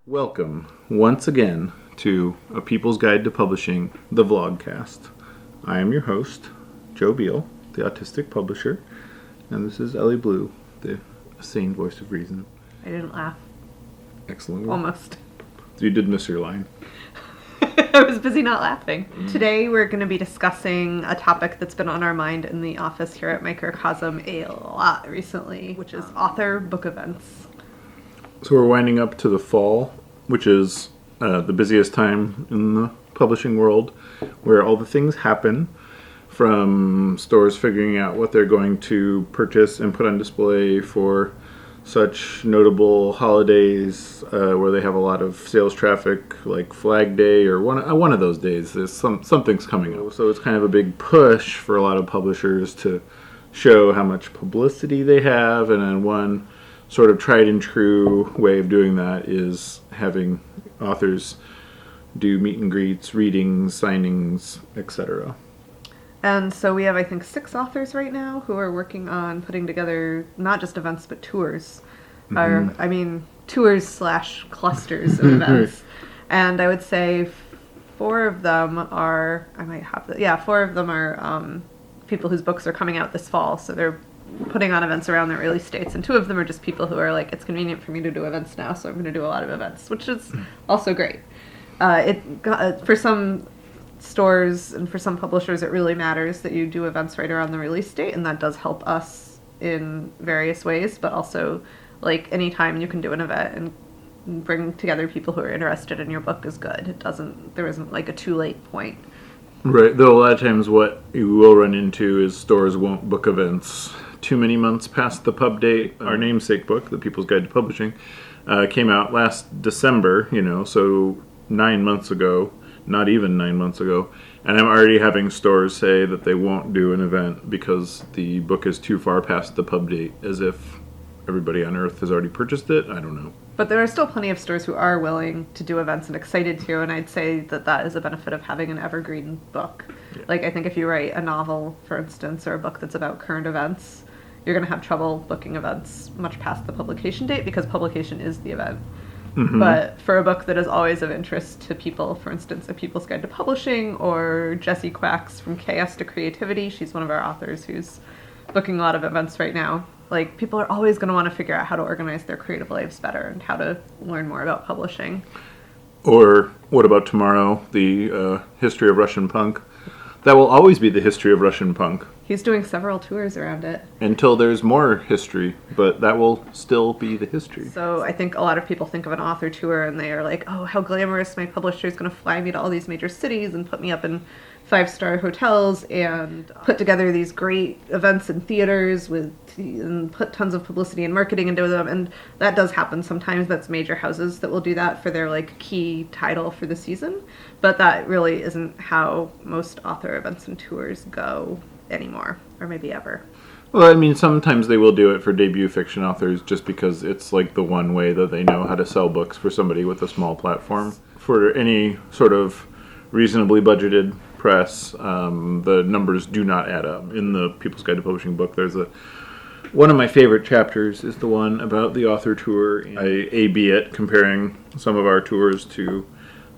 Welcome once again to A People's Guide to Publishing, the vlogcast. I am your host, Joe Biel, the autistic publisher, and this is Ellie Blue, the sane voice of reason. I didn't laugh. Excellent. Almost. You did miss your line. I was busy not laughing. Today we're going to be discussing a topic that's been on our mind in the office here at Microcosm a lot recently, which is author book events. So we're winding up to the fall, which is the busiest time in the publishing world, where all the things happen, from stores figuring out what they're going to purchase and put on display for such notable holidays where they have a lot of sales traffic, like Flag Day or one of those days. There's something's coming up, so it's kind of a big push for a lot of publishers to show how much publicity they have, and then one sort of tried and true way of doing that is having authors do meet and greets, readings, signings, etc. And so we have, I think, 6 authors right now who are working on putting together not just events, but tours. Tours/clusters of events. And I would say 4 of them are, four of them are people whose books are coming out this fall. So they're putting on events around their release dates. And 2 of them are just people who are like, it's convenient for me to do events now, so I'm going to do a lot of events, which is also great. For some stores and for some publishers, it really matters that you do events right around the release date, and that does help us in various ways, but also, like, anytime you can do an event and bring together people who are interested in your book is good. There isn't like a too late point. Right, though a lot of times what you will run into is stores won't book events too many months past the pub date. Our namesake book, The People's Guide to Publishing, came out last December, so 9 months ago. Not even 9 months ago, and I'm already having stores say that they won't do an event because the book is too far past the pub date, as if everybody on earth has already purchased it. I don't know. But there are still plenty of stores who are willing to do events and excited to, and I'd say that is a benefit of having an evergreen book. Yeah. Like, I think if you write a novel, for instance, or a book that's about current events, you're going to have trouble booking events much past the publication date because publication is the event. Mm-hmm. But for a book that is always of interest to people, for instance, A People's Guide to Publishing or Jessie Quacks from Chaos to Creativity, she's one of our authors who's booking a lot of events right now. Like, people are always going to want to figure out how to organize their creative lives better and how to learn more about publishing. Or what about tomorrow, the history of Russian punk? That will always be the history of Russian punk. He's doing several tours around it. Until there's more history, but that will still be the history. So I think a lot of people think of an author tour and they are like, oh, how glamorous, my publisher is going to fly me to all these major cities and put me up in 5-star hotels and put together these great events in theaters and put tons of publicity and marketing into them. And that does happen sometimes. That's major houses that will do that for their key title for the season. But that really isn't how most author events and tours go anymore, or maybe ever. Well, I mean, sometimes they will do it for debut fiction authors just because it's like the one way that they know how to sell books for somebody with a small platform. For any sort of reasonably budgeted press, the numbers do not add up. In the People's Guide to Publishing book, there's one of my favorite chapters is the one about the author tour. I A/B it, comparing some of our tours to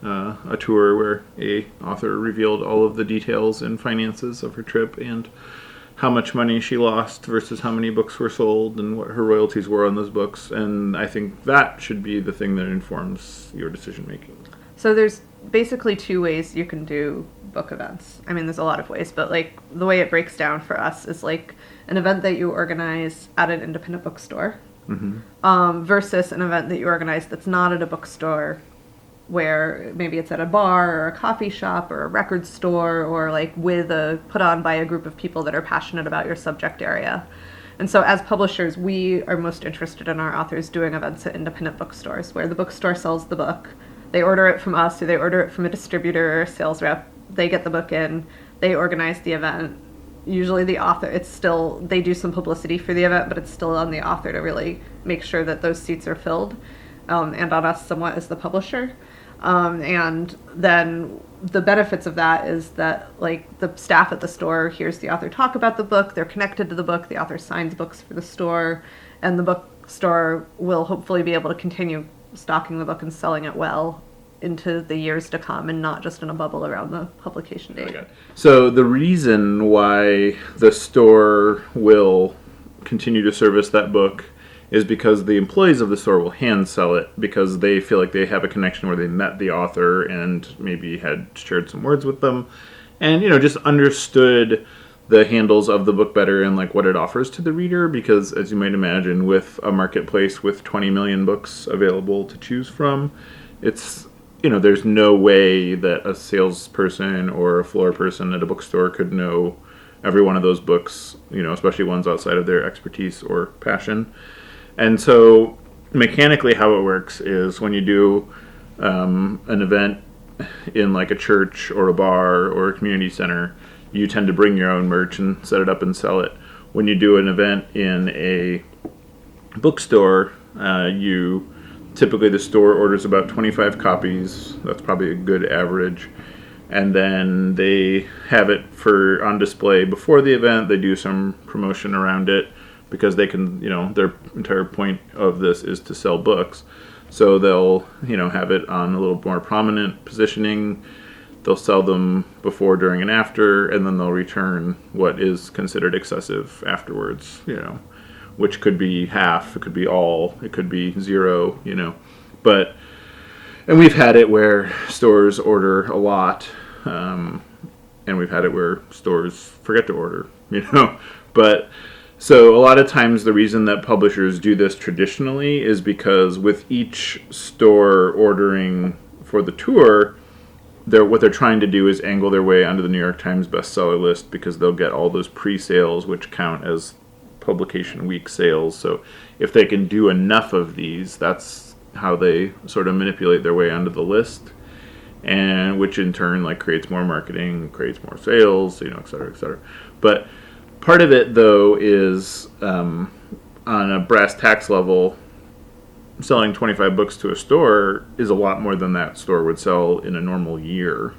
a tour where a author revealed all of the details and finances of her trip and how much money she lost versus how many books were sold and what her royalties were on those books. And I think that should be the thing that informs your decision making. So there's basically 2 ways you can do book events. I mean, there's a lot of ways, but the way it breaks down for us is an event that you organize at an independent bookstore, mm-hmm. Versus an event that you organize that's not at a bookstore, where maybe it's at a bar or a coffee shop or a record store or put on by a group of people that are passionate about your subject area. And so as publishers, we are most interested in our authors doing events at independent bookstores where the bookstore sells the book. They order it from us, or they order it from a distributor or sales rep. They get the book in, they organize the event. Usually the author, they do some publicity for the event, but it's still on the author to really make sure that those seats are filled, and on us somewhat as the publisher. And then the benefits of that is that the staff at the store hears the author talk about the book, they're connected to the book, the author signs books for the store, and the bookstore will hopefully be able to continue stocking the book and selling it well into the years to come and not just in a bubble around the publication date. So the reason why the store will continue to service that book is because the employees of the store will hand sell it because they feel like they have a connection where they met the author and maybe had shared some words with them and, just understood the handles of the book better and like what it offers to the reader, because as you might imagine, with a marketplace with 20 million books available to choose from, it's there's no way that a salesperson or a floor person at a bookstore could know every one of those books, especially ones outside of their expertise or passion. And so mechanically how it works is when you do an event in like a church or a bar or a community center, you tend to bring your own merch and set it up and sell it. When you do an event in a bookstore, typically the store orders about 25 copies. That's probably a good average. And then they have it on display before the event. They do some promotion around it because they can, their entire point of this is to sell books. So they'll, have it on a little more prominent positioning. They'll sell them before, during, and after, and then they'll return what is considered excessive afterwards, which could be half, it could be all, it could be zero, and we've had it where stores order a lot, and we've had it where stores forget to order, but so a lot of times the reason that publishers do this traditionally is because with each store ordering for the tour, what they're trying to do is angle their way onto the New York Times bestseller list because they'll get all those pre-sales which count as publication week sales. So if they can do enough of these, that's how they sort of manipulate their way onto the list, and which in turn creates more marketing, creates more sales, et cetera, et cetera. But part of it though is on a brass tacks level, selling 25 books to a store is a lot more than that store would sell in a normal year,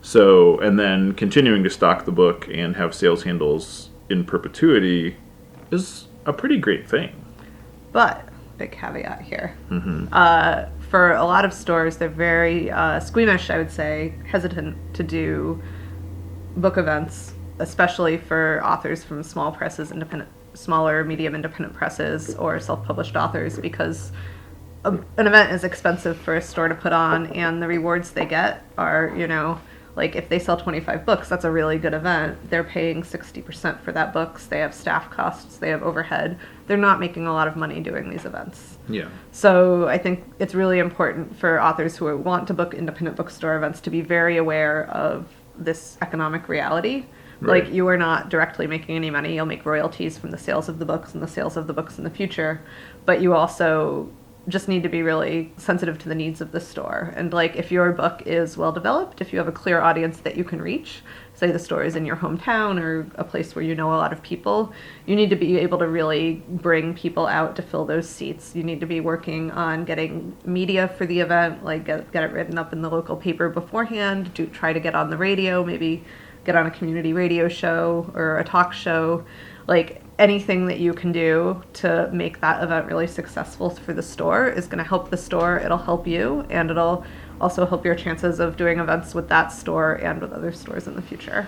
So, and then continuing to stock the book and have sales handles in perpetuity is a pretty great thing. But, big caveat here. Mm-hmm. For a lot of stores, they're very squeamish, I would say, hesitant to do book events, especially for authors from small presses, smaller, medium independent presses or self-published authors, because an event is expensive for a store to put on, and the rewards they get are, if they sell 25 books, that's a really good event. They're paying 60% for that books. They have staff costs. They have overhead. They're not making a lot of money doing these events. Yeah. So I think it's really important for authors who want to book independent bookstore events to be very aware of this economic reality. Right. You are not directly making any money. You'll make royalties from the sales of the books and the sales of the books in the future. But you also just need to be really sensitive to the needs of the store. And if your book is well developed, if you have a clear audience that you can reach, say the store is in your hometown or a place where you know a lot of people, you need to be able to really bring people out to fill those seats. You need to be working on getting media for the event, get it written up in the local paper beforehand, try to get on the radio, maybe get on a community radio show or a talk show, anything that you can do to make that event really successful for the store is going to help the store, it'll help you, and it'll also help your chances of doing events with that store and with other stores in the future.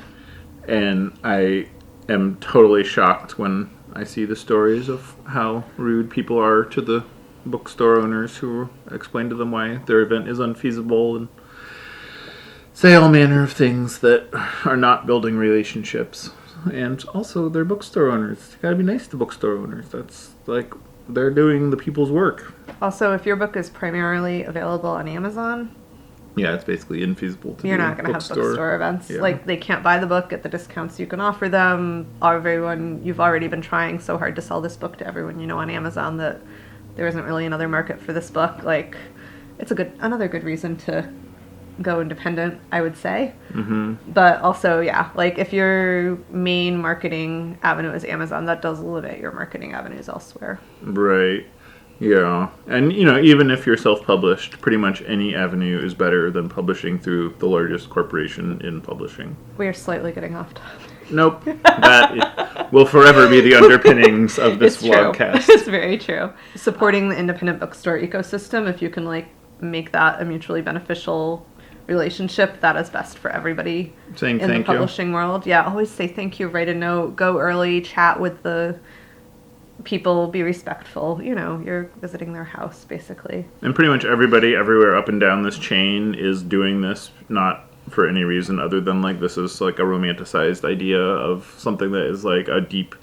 And I am totally shocked when I see the stories of how rude people are to the bookstore owners who explain to them why their event is unfeasible and say all manner of things that are not building relationships. And also, they're bookstore owners. You gotta be nice to bookstore owners. That's they're doing the people's work. Also, if your book is primarily available on Amazon, yeah, it's basically infeasible to you're not going to have bookstore events. Yeah. They can't buy the book at the discounts you can offer them. You've already been trying so hard to sell this book to everyone you know on Amazon that there isn't really another market for this book. It's another good reason to go independent, I would say. Mm-hmm. But also, yeah, if your main marketing avenue is Amazon, that does limit your marketing avenues elsewhere. Right. Yeah. And, even if you're self-published, pretty much any avenue is better than publishing through the largest corporation in publishing. We are slightly getting off topic. Nope. That will forever be the underpinnings of this It's true. vlogcast. It's very true. Supporting the independent bookstore ecosystem, if you can like make that a mutually beneficial relationship, that is best for everybody Saying in the thank you. publishing world. Yeah, always say thank you, write a note, go early, chat with the people, be respectful. You know, you're visiting their house basically. And pretty much everybody everywhere up and down this chain is doing this not for any reason other than like this is like a romanticized idea of something that is like a deep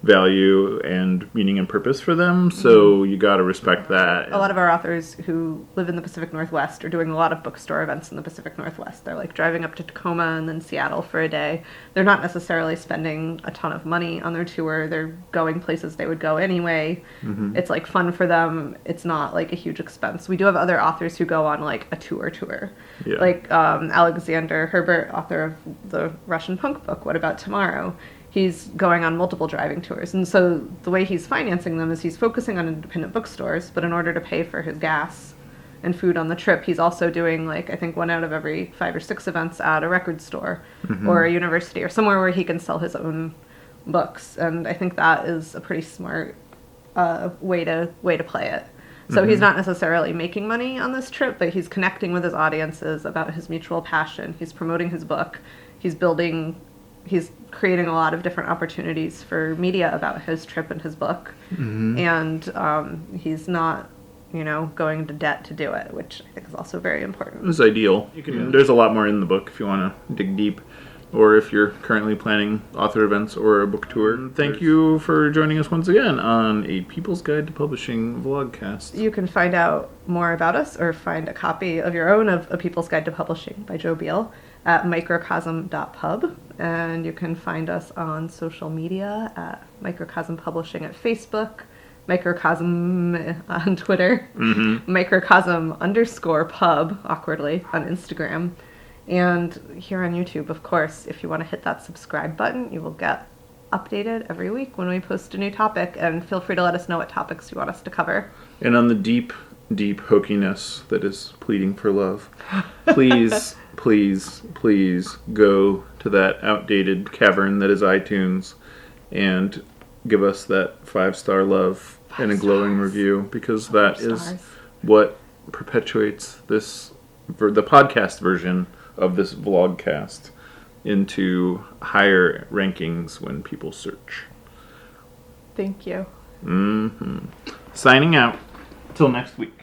value and meaning and purpose for them. So you got to respect that. A lot of our authors who live in the Pacific Northwest are doing a lot of bookstore events in the Pacific Northwest. They're like driving up to Tacoma and then Seattle for a day. They're not necessarily spending a ton of money on their tour. They're going places they would go anyway. It's like fun for them. It's not like a huge expense. We do have other authors who go on like a tour. Yeah. Like Alexander Herbert, author of the Russian punk book, What About Tomorrow? He's going on multiple driving tours. And so the way he's financing them is he's focusing on independent bookstores, but in order to pay for his gas and food on the trip, he's also doing like, I think 1 out of every 5 or 6 events at a record store or a university or somewhere where he can sell his own books. And I think that is a pretty smart way to play it. So he's not necessarily making money on this trip, but he's connecting with his audiences about his mutual passion. He's promoting his book. He's creating a lot of different opportunities for media about his trip and his book. And he's not, going into debt to do it, which I think is also very important. It's ideal. There's a lot more in the book if you want to dig deep, or if you're currently planning author events or a book tour. Thank you for joining us once again on A People's Guide to Publishing vlogcast. You can find out more about us or find a copy of your own of A People's Guide to Publishing by Joe Biel at microcosm.pub. And you can find us on social media at Microcosm Publishing at Facebook, Microcosm on Twitter, Microcosm_pub, awkwardly, on Instagram. And here on YouTube, of course, if you want to hit that subscribe button, you will get updated every week when we post a new topic. And feel free to let us know what topics you want us to cover. And on the deep, deep hokiness that is pleading for love, please, please, please go to that outdated cavern that is iTunes and give us that 5-star love and a glowing review, because that is what perpetuates this, the podcast version of this vlogcast, into higher rankings when people search. Thank you. Signing out. Till next week.